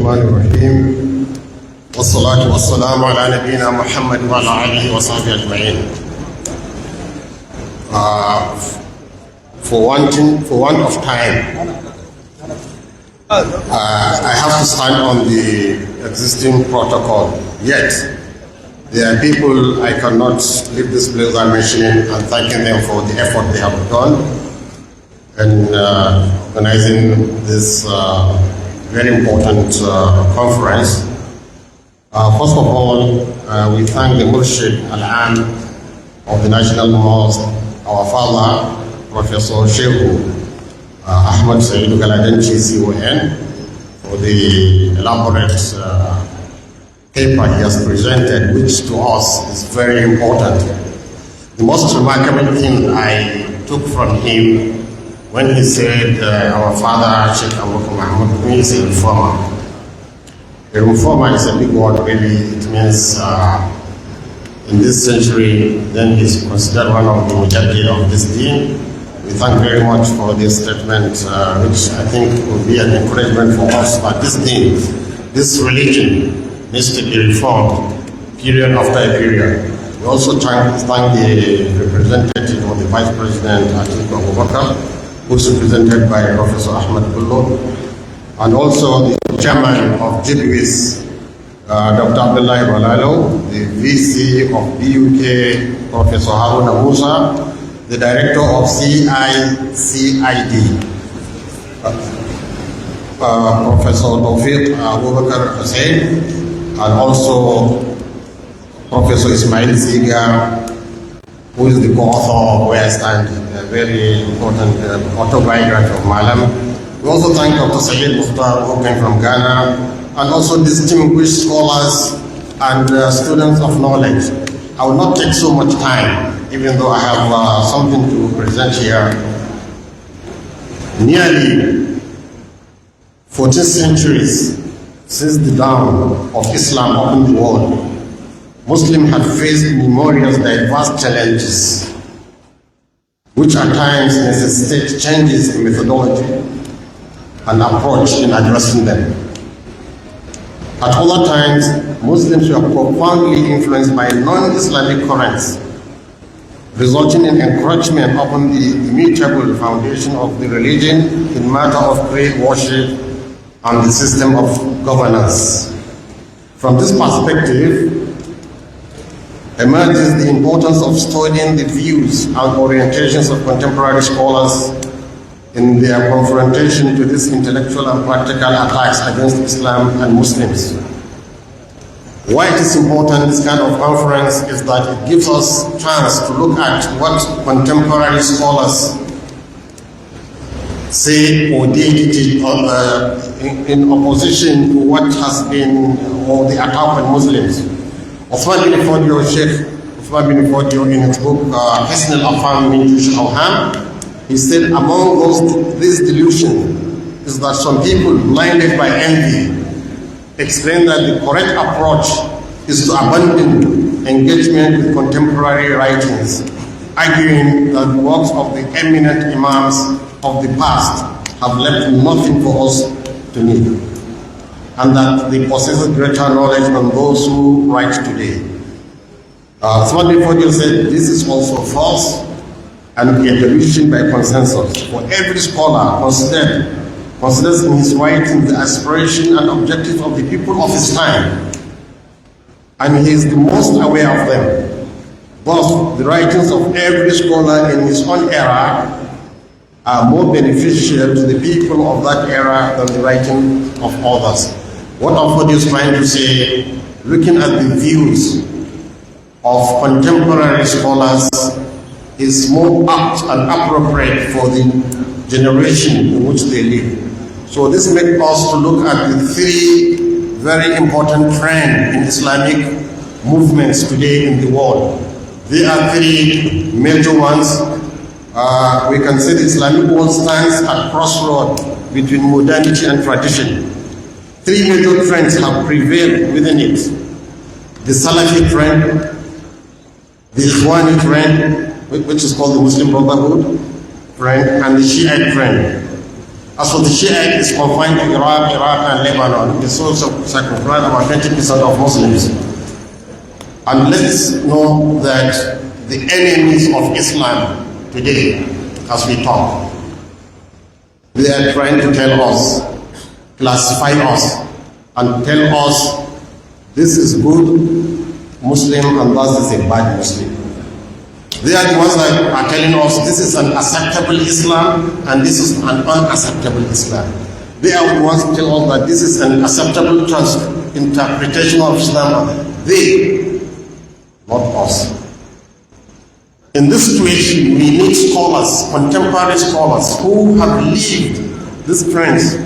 الرحمن الرحيم والصلاة والسلام على نبينا محمد وعلى آله وصحبه أجمعين. For want of time, I have to stand on the existing protocol. Yet, there are people I cannot leave this place without mentioning and thanking them for the effort they have done in organizing this very important conference. First of all, we thank the Murshid Al-Am of the National Mosque, our father, Professor Sheikh Ahmad CON, for the elaborate paper he has presented, which to us is very important. The most remarkable thing I took from him when he said our father, Sheikh Abubakar Mahmud, is a reformer. A reformer is a big word, really. It means in this century, then he's considered one of the majority of this deen. We thank very much for this statement, which I think will be an encouragement for us. But this deen, this religion, needs to be reformed, period after period. We also thank the representative of the Vice President, Abubakar, who is represented by Professor Ahmad, and also the Chairman of GBIS, Dr. Abdullah Balalo, the VC of BUK, Professor Haruna Musa, the Director of CICID, Professor Tawfiq Abubakar Hussain, and also Professor Ismail Ziga, who is the co-author of Where I Stand, a very important autobiography of Malam. We also thank Dr. Sayyid Mukhtar, who came from Ghana, and also distinguished scholars and students of knowledge. I will not take so much time, even though I have something to present here. Nearly 14 centuries since the dawn of Islam opened the world, Muslims have faced numerous diverse challenges, which at times necessitate changes in methodology and approach in addressing them. At other times, Muslims were profoundly influenced by non-Islamic currents, resulting in encroachment upon the immutable foundation of the religion in matter of creed worship and the system of governance. From this perspective, emerges the importance of studying the views and orientations of contemporary scholars in their confrontation to these intellectual and practical attacks against Islam and Muslims. Why it is important, this kind of conference, is that it gives us a chance to look at what contemporary scholars say or did in opposition to what has been, or the attack on Muslims. Uthman bin Fodio, Sheikh Uthman bin Fodio, in his book, Hisn al-Afam min Jush al-Ham, he said among this delusion is that some people blinded by envy explain that the correct approach is to abandon engagement with contemporary writings, arguing that the works of the eminent imams of the past have left nothing for us to need, and that they possess greater knowledge than those who write today. Somebody before you said this is also false and a delusion by consensus. For every scholar considers in his writing the aspiration and objective of the people of his time, and he is the most aware of them. Thus, the writings of every scholar in his own era are more beneficial to the people of that era than the writing of others. What Ahmad is trying to say, looking at the views of contemporary scholars, is more apt and appropriate for the generation in which they live. So this makes us to look at the three very important trends in Islamic movements today in the world. There are three major ones. We can say the Islamic world stands at crossroads between modernity and tradition. Three major trends have prevailed within it: the Salafi trend, the Ikhwani trend, which is called the Muslim Brotherhood trend, and the Shiite trend. As for the Sheikh, it's confined to Iraq, and Lebanon. It's also circumscribed about 20% of Muslims. And let's know that the enemies of Islam today, as we talk, they are trying to tell us, classify us, and tell us this is good Muslim and this is a bad Muslim. They are the ones that are telling us this is an acceptable Islam and this is an unacceptable Islam. They are the ones to tell us that this is an acceptable interpretation of Islam. They, not us. In this situation, we need scholars, contemporary scholars, who have lived these trends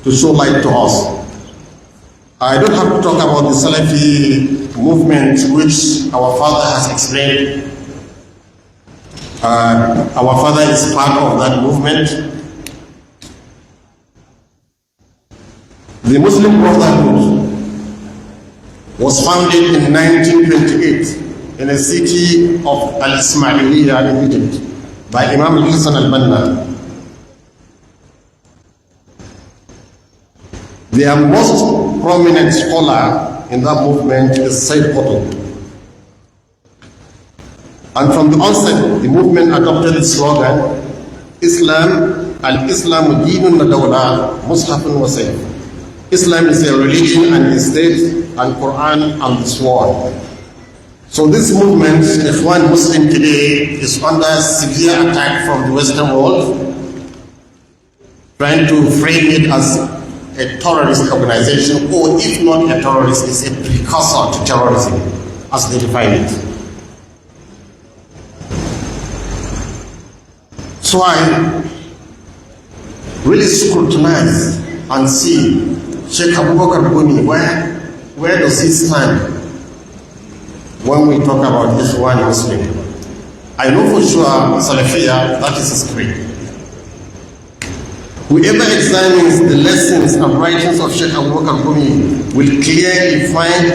to show light to us. I don't have to talk about the Salafi movement, which our father has explained. Our father is part of that movement. The Muslim Brotherhood was founded in 1928 in a city of Al-Ismailiyya in Egypt by Imam al-Hassan al-Banna. The most prominent scholar in that movement is Sayyid Qutb. And from the onset, the movement adopted its slogan, Islam, al-Islamu dinun dawla, mushafun wa sayf. Islam is a religion and a state, and Quran and the sword. So this movement, Ikhwan Muslim today, is under severe attack from the Western world, trying to frame it as a terrorist organization, or if not a terrorist, it's a precursor to terrorism, as they define it. So I really scrutinize and see Sheikh Abubakar Gumi, where does he stand when we talk about Ikhwan Muslim? I know for sure Salafiyya, that is his creed. Whoever examines the lessons and writings of Sheikh Abubakar Gumi will clearly find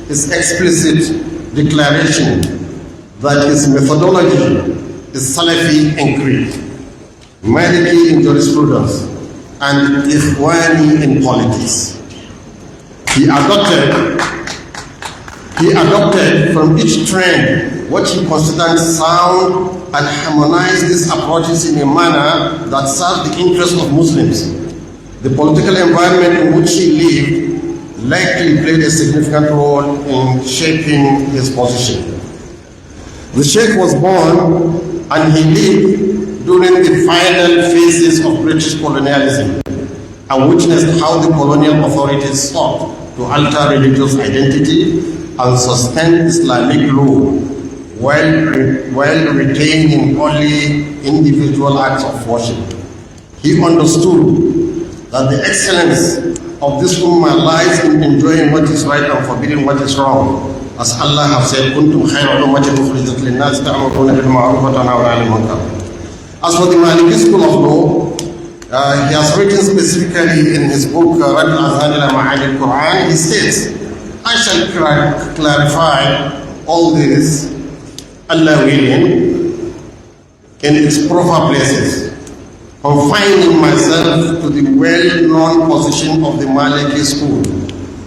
his explicit declaration that his methodology is Salafi in creed, Maliki in jurisprudence, and Ikhwani in politics. He adopted from each trend what he considered sound and harmonized these approaches in a manner that served the interests of Muslims. The political environment in which he lived likely played a significant role in shaping his position. The Sheikh was born and he lived during the final phases of British colonialism and witnessed how the colonial authorities sought to alter religious identity and sustain Islamic law while retaining only individual acts of worship. He understood that the excellence of this ummah lies in enjoying what is right and forbidding what is wrong. As Allah has said, "Kuntum khayra ummatin ukhrijat lin-nas ta'muruna bil ma'ruf wa tanhauna 'anil munkar." As for the Maliki school of law, he has written specifically in his book Rad al-Azhan ila Ma'ani al-Quran, he states, "I shall clarify all this, Allah willing, in its proper places, confining myself to the well-known position of the Maliki school,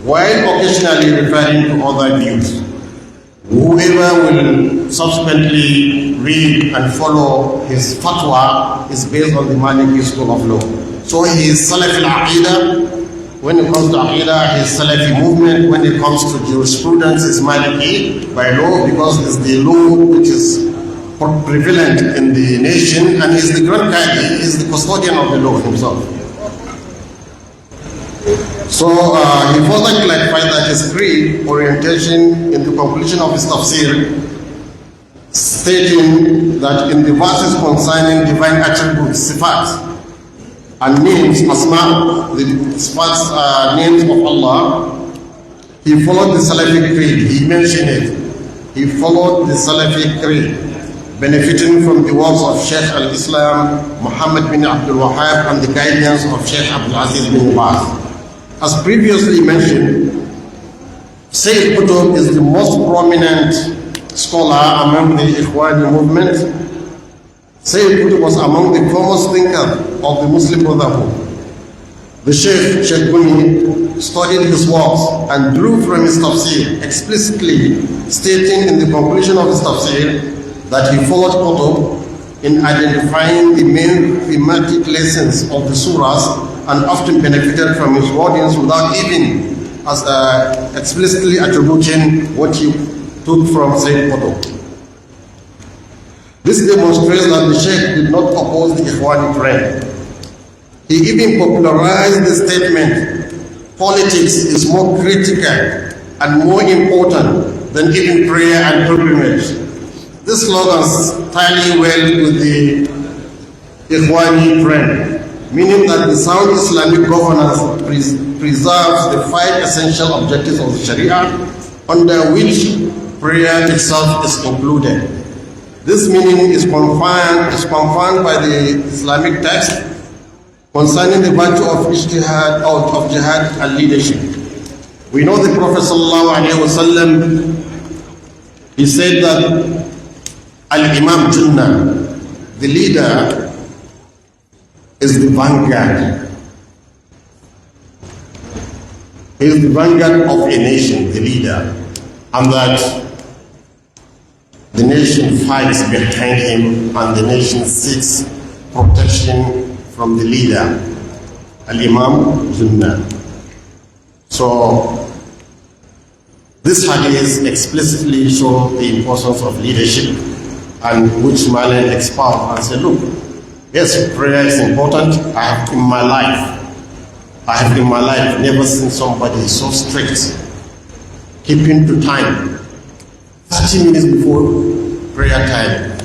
while occasionally referring to other views. Whoever will subsequently read and follow his fatwa is based on the Maliki school of law." So he is Salafi al-Aqidah. When it comes to Aqidah, he is Salafi movement. When it comes to jurisprudence, it's Maliki by law, because it's the law which is prevalent in the nation, and he's the Grand Qadi, he's the custodian of the law himself. So he further clarified that his creed orientation in the conclusion of his tafsir, stating that in the verses concerning divine attributes, sifat, and names, asma, the sifats, names of Allah, he followed the Salafi creed. He mentioned it. He followed the Salafi creed, benefiting from the works of Sheikh al-Islam, Muhammad bin Abdul Wahhab, and the guidance of Sheikh Abdul Aziz bin Baz. As previously mentioned, Sayyid Qutb is the most prominent scholar among the Ikhwani movement. Sayyid Qutb was among the foremost thinkers of the Muslim Brotherhood. The Sheikh Gumi studied his works and drew from his tafsir, explicitly stating in the conclusion of his tafsir that he followed Qutb in identifying the main thematic lessons of the surahs and often benefited from his wordings without even explicitly attributing what he took from Sayyid Qutb. This demonstrates that the Sheikh did not oppose the Ikhwani trend. He even popularized the statement, politics is more critical and more important than even prayer and pilgrimage. This slogan tally well with the Ikhwani trend, meaning that the sound Islamic governance preserves the 5 essential objectives of the Sharia, under which prayer itself is included. This meaning is confirmed by the Islamic text concerning the virtue of jihad and leadership. We know the Prophet ﷺ, he said that Al-Imam Junnah, the leader, is the vanguard. He is the vanguard of a nation, the leader, and that the nation fights behind him and the nation seeks protection from the leader, Al-Imam Junnah. So, this hadith explicitly shows the importance of leadership, and which Malen expound and say, look, yes, prayer is important. I have in my life never seen somebody so strict, keeping to time. 30 minutes before prayer time,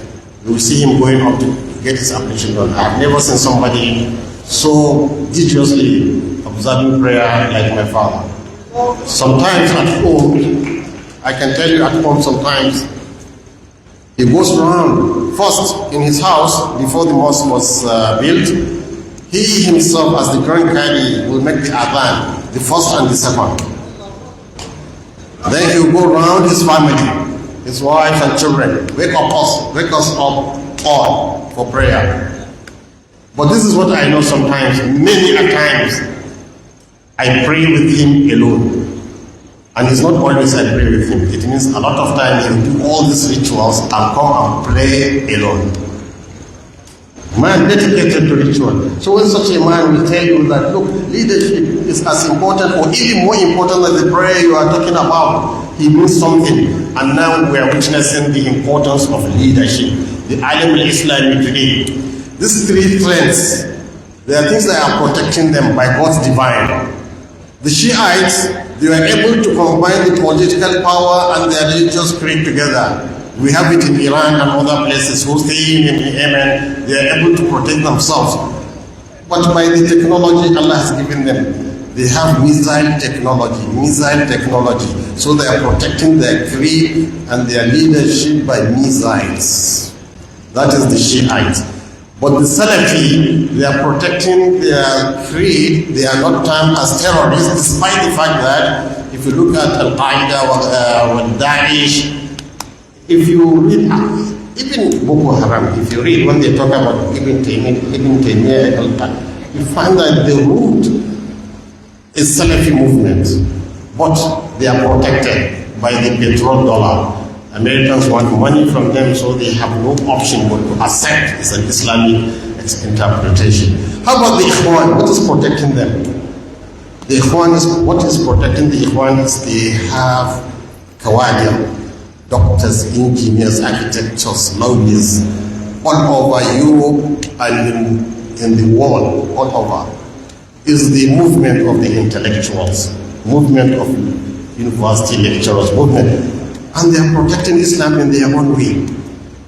you will see him going up to get his application done. I have never seen somebody so religiously observing prayer like my father. Sometimes at home, I can tell you at home sometimes, he goes around first in his house before the mosque was built. He himself, as the Grand Qadi, will make the adhan, the first and the second. Then he will go around his family, his wife and children, wake us up all for prayer. But this is what I know sometimes, many a times, I pray with him alone. And it's not always I pray with him. It means a lot of times he'll do all these rituals and come and pray alone. Man dedicated to ritual. So when such a man will tell you that, look, leadership is as important or even more important than the prayer you are talking about, he means something. And now we are witnessing the importance of leadership. The Alim al-Islami today. These 3 trends, there are things that are protecting them by God's divine. The Shiites, they were able to combine the political power and their religious creed together. We have it in Iran and other places, Hussein in Yemen, they are able to protect themselves. But by the technology Allah has given them, they have missile technology. So they are protecting their creed and their leadership by missiles. That is the Shiites. But the Salafi, they are protecting their creed, they are not termed as terrorists, despite the fact that if you look at Al-Qaeda or Daesh, if you read, even Boko Haram, if you read when they talk about Ibn Taymiyyah, you find that the root is Salafi movement, but they are protected by the petrol dollar. Americans want money from them, so they have no option but to accept it's an Islamic interpretation. How about the Ikhwan? What is protecting them? The Ikhwan is, what is protecting the Ikhwan is they have Kawadir, doctors, engineers, architects, lawyers, all over Europe and in the world, all over, is the movement of the intellectuals, movement of university lecturers, movement. And they are protecting Islam in their own way.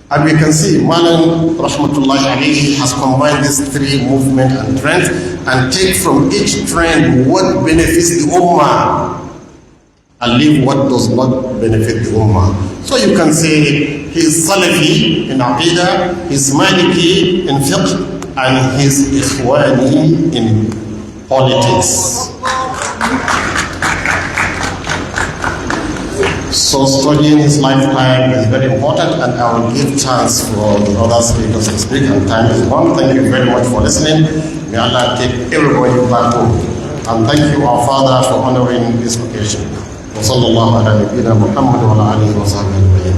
And we can see Malan Rahmatullahi alayhi has combined these 3 movements and trends and take from each trend what benefits the Ummah and leave what does not benefit the Ummah. So you can say he is Salafi in Aqidah, he is Maliki in Fiqh, and he is Ikhwani in politics. So studying his lifetime is very important, and I will give chance for the other speakers to speak, and time is gone. Thank you very much for listening. May Allah take everybody back home. And thank you, our Father, for honoring this occasion. وصلى الله على نبينا محمد وعلى آله وصحبه أجمعين.